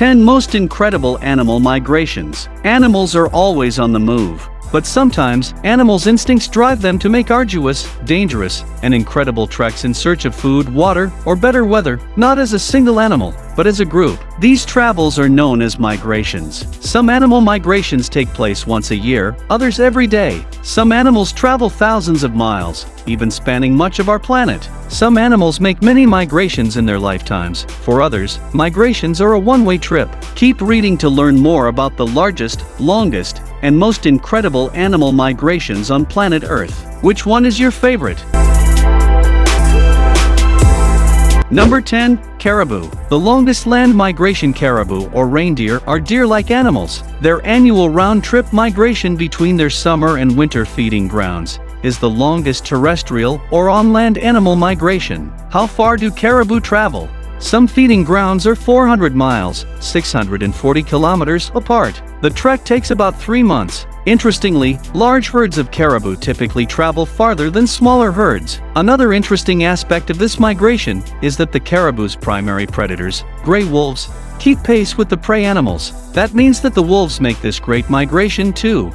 10 Most Incredible Animal Migrations. Animals are always on the move, but sometimes animals' instincts drive them to make arduous, dangerous, and incredible treks in search of food, water, or better weather, not as a single animal, but as a group. These travels are known as migrations. Some animal migrations take place once a year, others every day. Some animals travel thousands of miles, even spanning much of our planet. Some animals make many migrations in their lifetimes. For others, migrations are a one-way trip. Keep reading to learn more about the largest, longest, and most incredible animal migrations on planet Earth. Which one is your favorite? Number 10. Caribou. The longest land migration. Caribou, or reindeer, are deer-like animals. Their annual round-trip migration between their summer and winter feeding grounds is the longest terrestrial or on-land animal migration. How far do caribou travel? Some feeding grounds are 400 miles, 640 kilometers apart. The trek takes about 3 months. Interestingly, large herds of caribou typically travel farther than smaller herds. Another interesting aspect of this migration is that the caribou's primary predators, gray wolves, keep pace with the prey animals. That means that the wolves make this great migration too.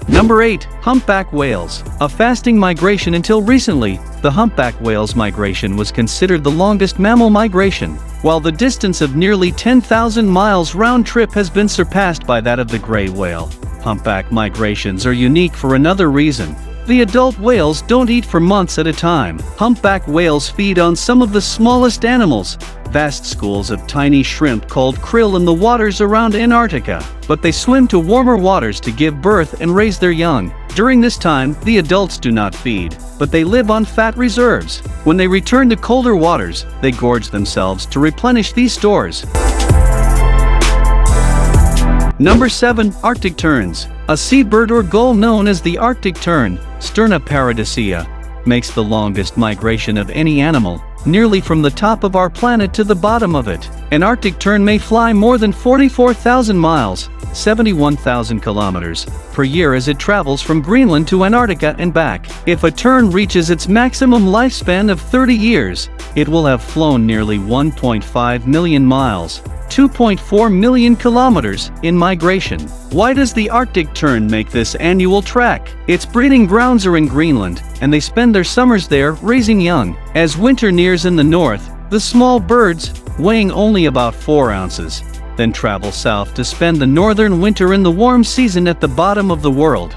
Number 8. Humpback whales. A fasting migration. Until recently, the humpback whale's migration was considered the longest mammal migration, while the distance of nearly 10,000 miles round trip has been surpassed by that of the gray whale. Humpback migrations are unique for another reason. The adult whales don't eat for months at a time. Humpback whales feed on some of the smallest animals, vast schools of tiny shrimp called krill in the waters around Antarctica. But they swim to warmer waters to give birth and raise their young. During this time, the adults do not feed, but they live on fat reserves. When they return to colder waters, they gorge themselves to replenish these stores. Number 7. Arctic terns. A seabird or gull known as the Arctic tern, Sterna paradisea, makes the longest migration of any animal, nearly from the top of our planet to the bottom of it. An Arctic tern may fly more than 44,000 miles, 71,000 kilometers, per year as it travels from Greenland to Antarctica and back. If a tern reaches its maximum lifespan of 30 years, it will have flown nearly 1.5 million miles, 2.4 million kilometers, in migration. Why does the Arctic tern make this annual trek? Its breeding grounds are in Greenland, and they spend their summers there raising young. As winter nears in the north, the small birds, weighing only about 4 ounces, then travel south to spend the northern winter in the warm season at the bottom of the world.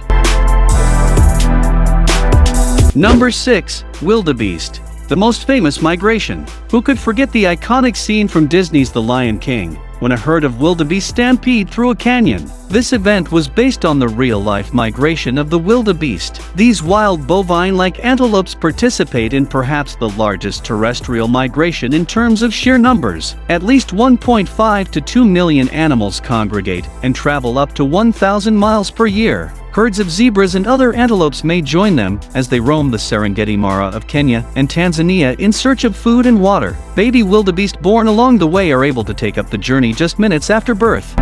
Number 6. Wildebeest. The most famous migration. Who could forget the iconic scene from Disney's The Lion King, when a herd of wildebeest stampede through a canyon? This event was based on the real-life migration of the wildebeest. These wild bovine-like antelopes participate in perhaps the largest terrestrial migration in terms of sheer numbers. At least 1.5 to 2 million animals congregate and travel up to 1,000 miles per year. Herds of zebras and other antelopes may join them as they roam the Serengeti Mara of Kenya and Tanzania in search of food and water. Baby wildebeest born along the way are able to take up the journey just minutes after birth.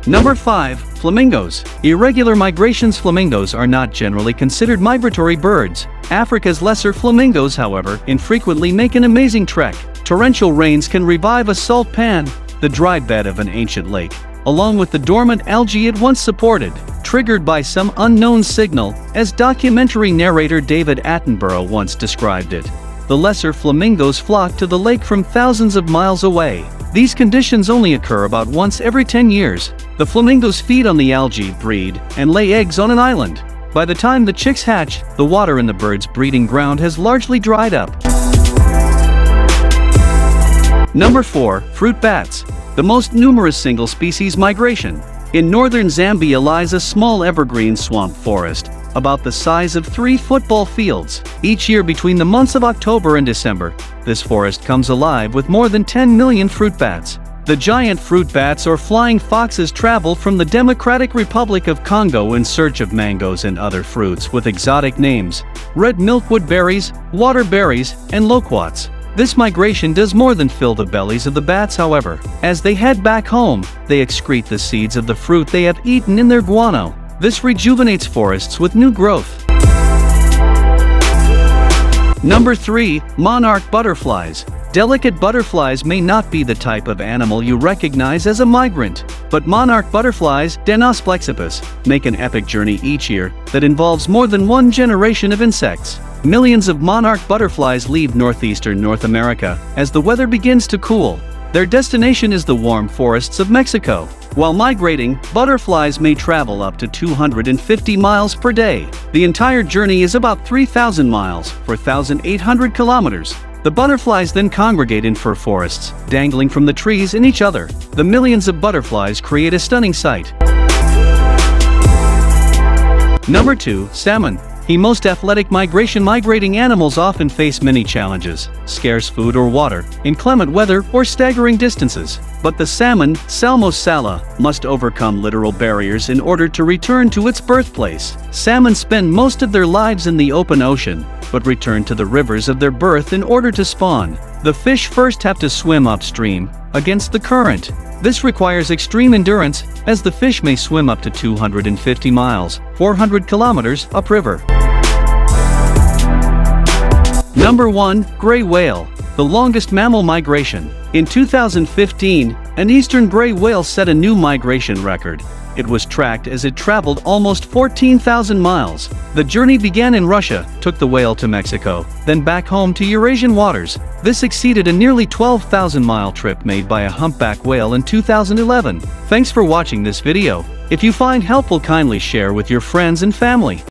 Number 5. Flamingos. Irregular migrations. Flamingos are not generally considered migratory birds. Africa's lesser flamingos, however, infrequently make an amazing trek. Torrential rains can revive a salt pan, the dry bed of an ancient lake, along with the dormant algae it once supported, triggered by some unknown signal, as documentary narrator David Attenborough once described it. The lesser flamingos flock to the lake from thousands of miles away. These conditions only occur about once every 10 years. The flamingos feed on the algae, breed, and lay eggs on an island. By the time the chicks hatch, the water in the bird's breeding ground has largely dried up. Number 4. Fruit bats. The most numerous single-species migration. In northern Zambia lies a small evergreen swamp forest, about the size of 3 football fields. Each year between the months of October and December, this forest comes alive with more than 10 million fruit bats. The giant fruit bats or flying foxes travel from the Democratic Republic of Congo in search of mangoes and other fruits with exotic names: red milkwood berries, water berries, and loquats. This migration does more than fill the bellies of the bats, however. As they head back home, they excrete the seeds of the fruit they have eaten in their guano. This rejuvenates forests with new growth. Number 3. Monarch Butterflies. Delicate butterflies may not be the type of animal you recognize as a migrant, but monarch butterflies, Denos plexipus, make an epic journey each year that involves more than one generation of insects. Millions of monarch butterflies leave northeastern North America as the weather begins to cool. Their destination is the warm forests of Mexico. While migrating, butterflies may travel up to 250 miles per day. The entire journey is about 3,000 miles, 4,800 kilometers. The butterflies then congregate in fir forests, dangling from the trees in each other. The millions of butterflies create a stunning sight. Number 2. Salmon. The most athletic migrating animals often face many challenges: scarce food or water, inclement weather, or staggering distances. But the salmon, Salmon sala, must overcome literal barriers in order to return to its birthplace. Salmon spend most of their lives in the open ocean, but return to the rivers of their birth in order to spawn. The fish first have to swim upstream, against the current. This requires extreme endurance, as the fish may swim up to 250 miles, 400 kilometers, upriver. Number 1. Gray whale. The longest mammal migration. In 2015, an eastern gray whale set a new migration record. It was tracked as it traveled almost 14,000 miles. The journey began in Russia, took the whale to Mexico, then back home to Eurasian waters. This exceeded a nearly 12,000-mile trip made by a humpback whale in 2011. Thanks for watching this video. If you find helpful, kindly share with your friends and family.